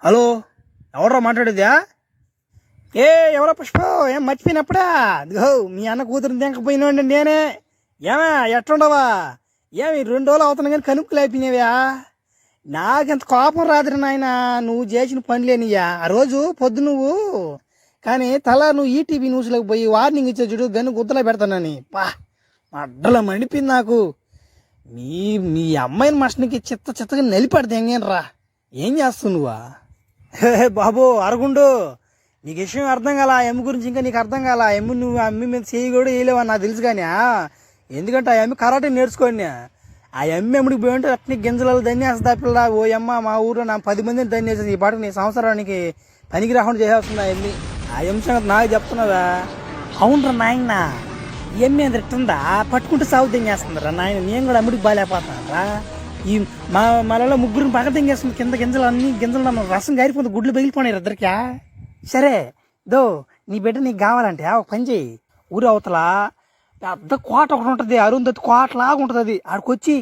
Hello, ఎవరో మాట్లాడేదా? ఎవరో పుష్ప, ఏం మర్చిపోయినప్పుడా? ఇదిగో మీ అన్న కూతురు తెంకపోయినండి నేనే. ఏమే ఎట్లుండవా? ఏమి 2 రోజులు అవుతున్నా కానీ కనుక్కులు అయిపోయినావా? నాకెంత కోపం రాదురా నాయన, నువ్వు చేసిన పనులేనియ్యా. ఆ రోజు పొద్దు నువ్వు కానీ నువ్వు ఈటీవీ న్యూస్లోకి పోయి వార్నింగ్ ఇచ్చే చూడు, గన్ను గుద్దలో పెడతానని. అడ్డలా మండిపోయింది నాకు. మీ మీ అమ్మాయిని మస్ట్నికి చిత్తగా నలిపెడతా ఎంగేనరా. ఏం చేస్తావు నువ్వా? బాబు అరగుండు, నీకు విషయం అర్థం కాల. ఆ ఎమ్మ గురించి ఇంకా నీకు అర్థం కాల. ఆ ఎమ్మ నువ్వు అమ్మి మీద చేయి కూడా వేయలేవని నాకు తెలుసు. కానీ ఎందుకంటే ఆ ఎమ్మి కరాటే నేర్చుకోండి. ఆ ఎమ్మి ఎమ్మడికి పోయి ఉంటే అట్ని గింజలలో దన్నేస్తా పిల్ల. ఓ అమ్మ, మా ఊర్లో నా 10 మందిని దన్నేసింది. ఈ పాటకు నీ సంవత్సరానికి పనికి రాకుండా చేసేస్తుంది ఆ ఎమ్మి. ఆ ఎమ్మి సంగతి నాకు చెప్తున్నావా? అవునరా నాయన, ఈ ఎమ్మి ఎంత ఇట్టుందా పట్టుకుంటే సాగు దెంగేస్తుందిరా నాయన. నేను కూడా అమ్ముడికి బాగాలేకపోతున్నారా. ఈ మనలో ముగ్గురిని పగ తెంగేస్తుంది. కింద గింజలు అన్ని గింజలు రసం గారిపోతుంది, గుడ్లు పగిలిపోయినారు ఇద్దరికా. సరే నీ బిడ్డ నీకు కావాలంటే ఒక పని చెయ్యి. ఊరు అవతల పెద్ద కోట ఒకటి ఉంటుంది, అరుంధతి కోటలాగా ఉంటుంది. అది ఆడికొచ్చి